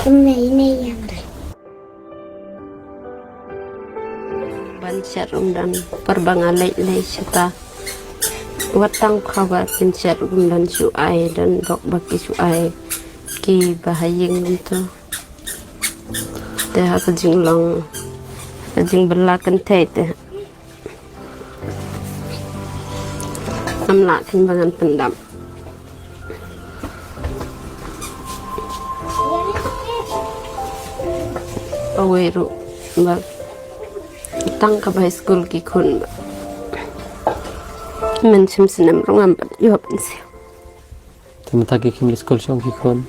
Ini yang Bancarum dan perbangalai serta watang kabar pencarum dan suai dan dok baki suai ki bahayeng itu teh kejing long kejing berlakan teh namlak timbangan pendam aweru mbak tang ka high school ki khun men sim sinam rongam yo pensi Temata ki kim school shong ki kon.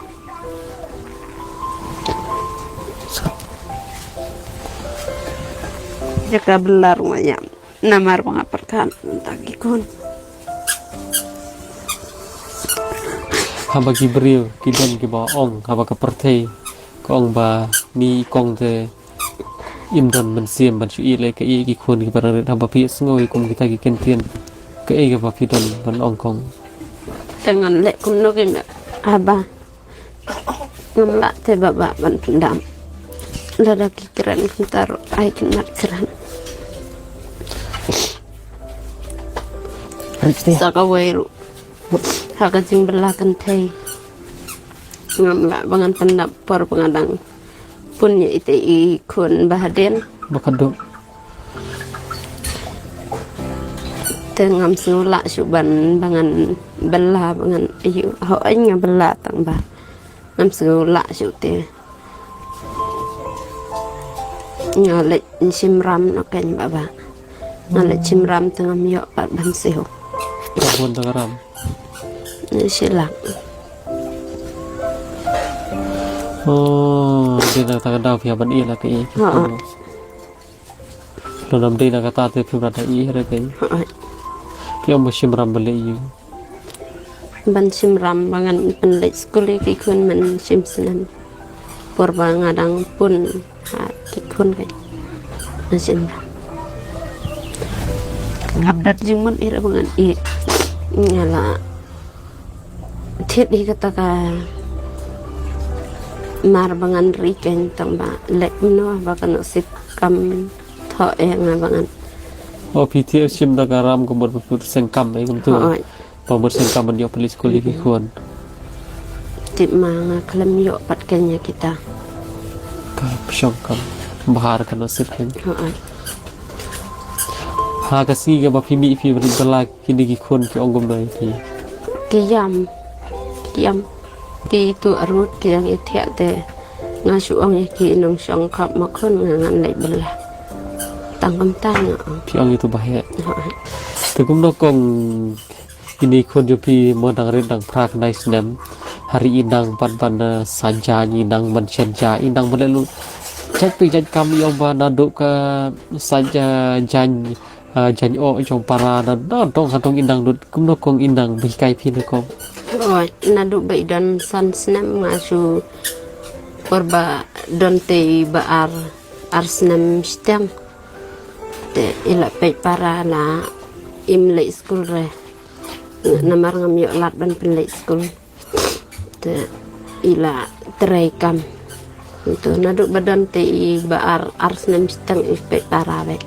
jaka belar maya namar mengaparkan taki khun Haba ki brio ki don ki ba ong haba ka perthei ko ong ba mi kong te im don man siam ban chui le ka i ki khon ki bar haba pi ngoi kum kita ki ken tien ka e ga ba pi don ban ong kong dengan lek kun no ki aba ngamla te baba ban pendam lada ki keren kintar ai kinat keren saka weru haka jing berlakan tei ngamla bangan pendap por pengadang punya ite i kun bahaden bakado tengam sula suban bangan bela bangan ayu ho anya bela tang ba ngam sula su te ngale simram no kan baba ngale simram tengam yo pat ban seho kabon takaram silak oh dia nak tak ada pihak ban i la ka i lo nam dia nak kata te phi rata i re ka i ki om sim ram bale i ban simram bangan penlek skul ki kun men sim senam por bangadang pun ha ki kun kai nasin ngabdat jingmun ira bangan i nyala thiết đi kata ka mar bangan riken tamba lek no bakan sip kam tho yang bangan oh piti sim da garam ko bor put sengkam ai kum tu pa bor sengkam ban yo peli skuli ki khon tip manga klem yo pat kenya kita ka pshong kam bahar kan sip kan ha ka si ga ba phi mi phi bri bala ki ni ki khon ki ongom dai ki kiam ki tu arut ki yang ithia te ngasu ong ki nong song khap ma khon ngan lai bela tangam tang phi ong itu bahaya te kum no kong ini khon jo pi mo dang re dang prak nai snam hari indang pan pan sanja ni indang man senja indang belalu chat pi chat kam yo ba na do ka sanja jan jan o trong para na dong hatong indang dut kum no kong indang bi kai phi no kong oi nadu bai dan san snam ngasu porba don te baar arsnam stang te ila pe para la im le school re namar ngam yo lat ban pen le school te ila trekam itu nadu badan te baar arsnam stang pe para be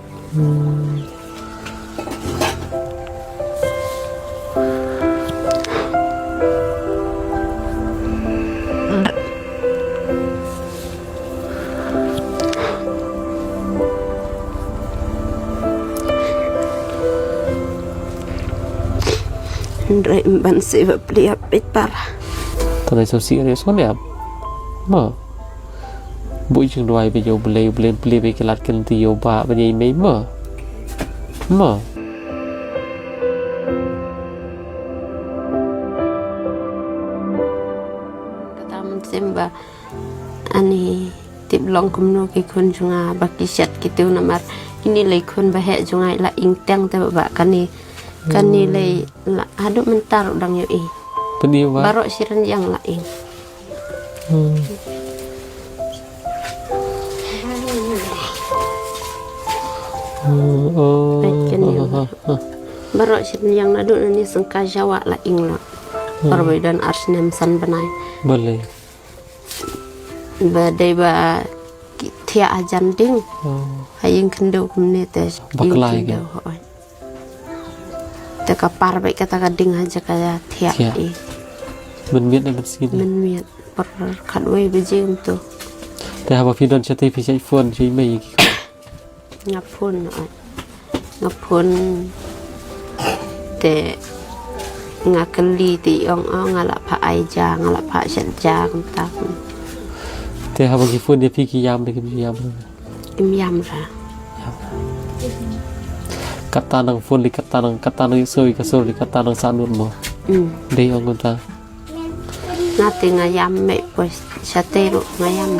Ndre ban se va plia pet para tanai so serius kon ya ma bui chung doi be yo ble be ke lat ken ti yo ba ba ni me ma katam semba ani tip long kumno ki kun junga baki shat kitu namar ini le kun bahe junga la ing tang te ba kani le la adu mentar udang yo i peni wa barok siren yang lain barok siren yang nadu ni sengka jawa lain la perbedaan arsnem san benai boleh badai ba thia ajan ding haying kendo kumne te Baklai ke? te kapar baik kata kading aja kaya thia Thia. i mình biết đây mình xin men miet per kadwe bejim tuแต่หากว่าพี่โดนใช้ที่พี่ใช้โฟนใช้ไม่ ngapun te ngakeli ti ong ngala pa aija ngala pa sanja kuntak แต่หากว่ากี่โฟนเนี่ยพี่กี่ยามเลยกี่ยามเลย im yam ra kata nang phone li kata nang soi ka soi kata nang sanun mo dei ong ta ngati ngayam me pues satero ngayam